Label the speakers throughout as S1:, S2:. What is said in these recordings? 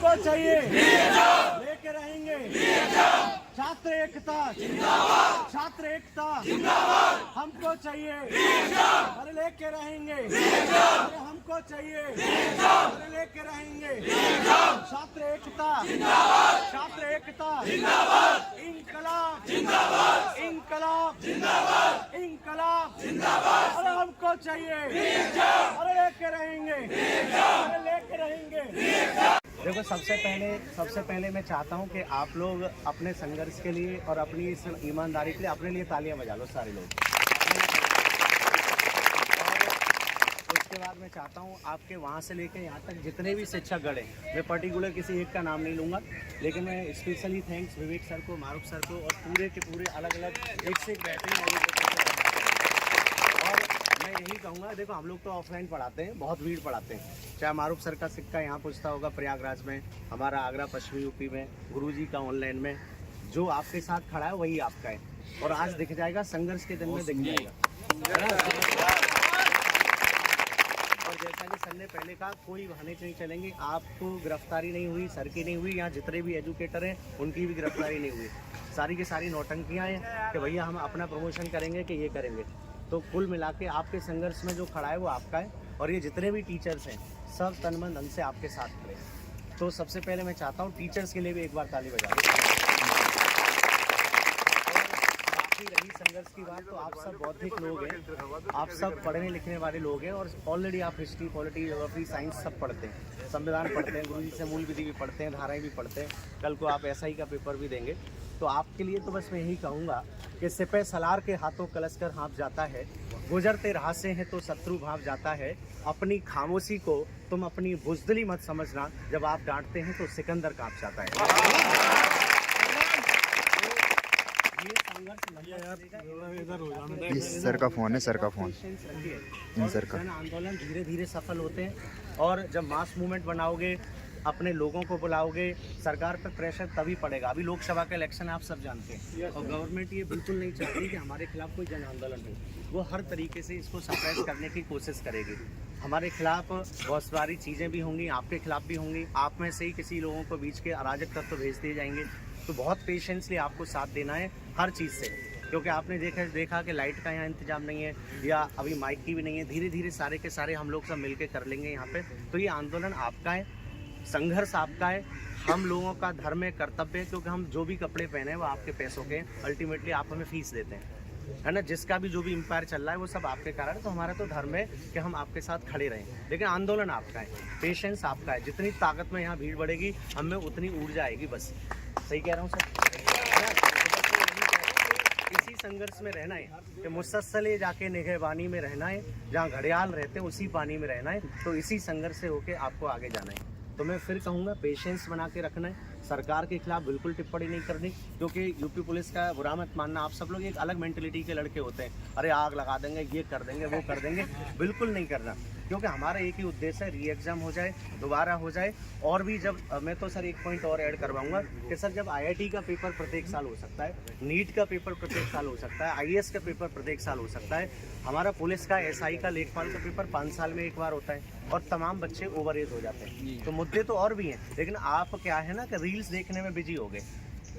S1: हमको चाहिए, लेके रहेंगे। छात्र एकता जिंदाबाद, छात्र एकता जिंदाबाद, हमको चाहिए, अरे लेके रहेंगे। अरे हमको चाहिए, अरे लेके रहेंगे। छात्र एकता जिंदाबाद, छात्र एकता जिंदाबाद, इंकलाब जिंदाबाद, इंकलाब जिंदाबाद, इंकलाब जिंदाबाद। अरे हमको चाहिए, अरे लेके रहेंगे, अरे लेके रहेंगे। देखो, सबसे पहले मैं चाहता हूं कि आप लोग अपने संघर्ष के लिए और अपनी इस ईमानदारी के लिए अपने लिए तालियां बजा लो सारे लोग। और उसके बाद मैं चाहता हूं आपके वहां से लेकर यहां तक जितने भी शिक्षकगण हैं, मैं पर्टिकुलर किसी एक का नाम नहीं लूँगा, लेकिन मैं स्पेशली थैंक्स विवेक सर को, मारूफ सर को और पूरे के पूरे अलग अलग एक से एक बेहतरीन। और मैं यही कहूँगा, देखो हम लोग तो ऑफलाइन पढ़ाते हैं, बहुत भीड़ पढ़ाते हैं, चाहे मारूफ सर का सिक्का यहाँ पूछता होगा प्रयागराज में, हमारा आगरा पश्चिमी यूपी में, गुरुजी का ऑनलाइन में, जो आपके साथ खड़ा है वही आपका है। और आज दिख जाएगा, संघर्ष के दिन में दिख जाएगा। और जैसा कि सर ने पहले कहा, कोई बहाने नहीं चलेंगे। आपको गिरफ्तारी नहीं हुई, सर की नहीं हुई, यहाँ जितने भी एजुकेटर हैं उनकी भी गिरफ्तारी नहीं हुई। सारी की सारी नौटंकियाँ हैं कि भैया हम अपना प्रमोशन करेंगे कि ये करेंगे। तो कुल मिला के आपके संघर्ष में जो खड़ा है वो आपका है। और ये जितने भी टीचर्स हैं सब तन मन धन से आपके साथ खड़े। तो सबसे पहले मैं चाहता हूँ टीचर्स के लिए भी एक बार ताली बजा दो। बाकी रही संघर्ष की बात, तो आप सब बौद्धिक लोग हैं, आप सब पढ़ने लिखने वाले लोग हैं और ऑलरेडी आप हिस्ट्री, पॉलिटी, ज्योग्राफी, साइंस सब पढ़ते हैं, संविधान पढ़ते हैं, गुरुजी से मूल विधि भी पढ़ते हैं, धाराएं भी पढ़ते हैं। कल को आप SI का पेपर भी देंगे। तो आपके लिए तो बस मैं यही कहूँगा कि सिपह सलार के हाथों कलशकर हाँफ जाता है, गुजरते राह से हैं तो शत्रु भाग जाता है। अपनी खामोशी को तुम अपनी बुज़दिली मत समझना, जब आप डांटते हैं तो सिकंदर कांप जाता है।
S2: ये सर का फोन है, सर का फोन।
S1: सर का आंदोलन धीरे धीरे सफल होते हैं। और जब मास मूवमेंट बनाओगे, अपने लोगों को बुलाओगे, सरकार पर प्रेशर तभी पड़ेगा। अभी लोकसभा का इलेक्शन आप सब जानते हैं, और गवर्नमेंट ये बिल्कुल नहीं चाहती कि हमारे खिलाफ कोई जन आंदोलन हो। वो हर तरीके से इसको सप्रेस करने की कोशिश करेगी। हमारे खिलाफ बहुत सारी चीज़ें भी होंगी, आपके खिलाफ भी होंगी। आप में से ही किसी लोगों को बीच के अराजक तत्व भेज दिए जाएंगे। तो बहुत पेशेंसली आपको साथ देना है हर चीज़ से, क्योंकि आपने देखा कि लाइट का यहाँ इंतजाम नहीं है, या अभी माइक की भी नहीं है। धीरे धीरे सारे के सारे हम लोग सब मिलके कर लेंगे यहाँ पे। तो ये आंदोलन आपका है, संघर्ष आपका है, हम लोगों का धर्म है, कर्तव्य है, क्योंकि हम जो भी कपड़े पहने हैं वो आपके पैसों के, अल्टीमेटली आप हमें फीस देते हैं, है ना। जिसका भी जो भी एम्पायर चल रहा है वो सब आपके कारण है। तो हमारा तो धर्म है कि हम आपके साथ खड़े रहें, लेकिन आंदोलन आपका है, पेशेंस आपका है। जितनी ताकत में यहाँ भीड़ बढ़ेगी, हम में उतनी ऊर्जा आएगी। बस सही कह रहा हूँ सर? इसी संघर्ष में रहना है कि मुसलसल जाके निगहबानी में रहना है, जहाँ घड़ियाल रहते हैं उसी पानी में रहना है। तो इसी संघर्ष से होके आपको आगे जाना है। तो मैं फिर कहूँगा, पेशेंस बना के रखना है। सरकार के खिलाफ बिल्कुल टिप्पणी नहीं करनी, क्योंकि यूपी पुलिस का बुरा मत मानना। आप सब लोग एक अलग मेंटलिटी के लड़के होते हैं, अरे आग लगा देंगे, ये कर देंगे, वो कर देंगे। बिल्कुल नहीं करना, क्योंकि हमारा एक ही उद्देश्य है, री एग्ज़ाम हो जाए, दोबारा हो जाए। और भी जब मैं तो सर एक पॉइंट और ऐड करवाऊंगा कि सर जब IIT का पेपर प्रत्येक साल हो सकता है, नीट का पेपर प्रत्येक साल हो सकता है, IAS का पेपर प्रत्येक साल हो सकता है, हमारा पुलिस का SI का लेखपाल का पेपर 5 साल में एक बार होता है, और तमाम बच्चे ओवर एज हो जाते हैं। तो मुद्दे तो और भी हैं, लेकिन आप क्या है ना कि रील्स देखने में बिजी हो गए,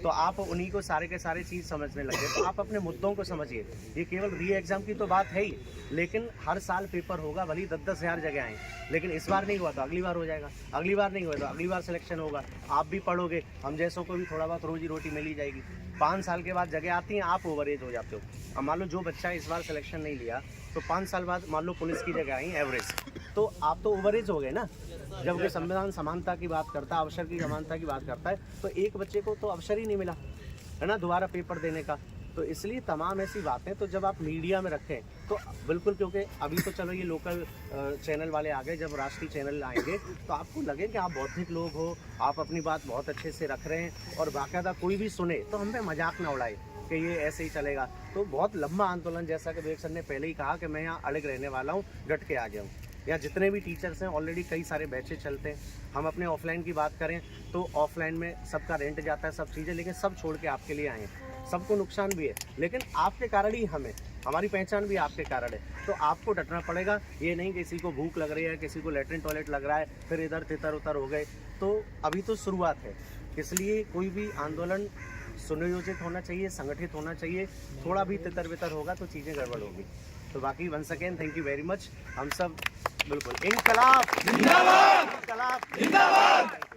S1: तो आप उन्हीं को सारे के सारे चीज़ समझने लगे। तो आप अपने मुद्दों को समझिए। ये केवल री एग्ज़ाम की तो बात है ही, लेकिन हर साल पेपर होगा, भली 10-10 हज़ार जगह आए, लेकिन इस बार नहीं हुआ तो अगली बार हो जाएगा, अगली बार नहीं हुआ तो अगली बार सिलेक्शन होगा। आप भी पढ़ोगे, हम जैसों को भी थोड़ा बहुत रोजी रोटी मिल ही जाएगी। 5 साल के बाद जगह आती हैं, आप ओवर एज हो जाते हो। अब मान लो जो बच्चा इस बार सिलेक्शन नहीं लिया, तो 5 साल बाद मान लो पुलिस की जगह आई एवरेज, तो आप तो ओवर एज हो गए ना। जबकि संविधान समानता की बात करता है, अवसर की समानता की बात करता है, तो एक बच्चे को तो अवसर ही नहीं मिला, है ना, दोबारा पेपर देने का। तो इसलिए तमाम ऐसी बातें तो जब आप मीडिया में रखें तो बिल्कुल, क्योंकि अभी तो चलो ये लोकल चैनल वाले आ गए, जब राष्ट्रीय चैनल आएंगे तो आपको लगे कि आप बौद्धिक लोग हो, आप अपनी बात बहुत अच्छे से रख रहे हैं, और बाकायदा कोई भी सुने तो हम पे मजाक ना उड़ाए कि ये ऐसे ही चलेगा। तो बहुत लंबा आंदोलन, जैसा कि विवेक सर ने पहले ही कहा कि मैं यहाँ अड़ग रहने वाला हूँ, डट के आ गया हूँ। या जितने भी टीचर्स हैं, ऑलरेडी कई सारे बैचेज चलते हैं। हम अपने ऑफलाइन की बात करें तो ऑफलाइन में सबका रेंट जाता है, सब चीज़ें, लेकिन सब छोड़ के आपके लिए आए हैं। सबको नुकसान भी है, लेकिन आपके कारण ही हमें, हमारी पहचान भी आपके कारण है। तो आपको डटना पड़ेगा। ये नहीं किसी को भूख लग रही है, किसी को लेटरिन टॉयलेट लग रहा है, फिर इधर तितर उतर हो गए, तो अभी तो शुरुआत है, इसलिए कोई भी आंदोलन सुनियोजित होना चाहिए, संगठित होना चाहिए। थोड़ा भी तितर बितर होगा तो चीज़ें गड़बड़ होगी। तो बाकी once again thank you very much. हम सब बिल्कुल इनकलाब जिंदाबाद, इनकलाब जिंदाबाद।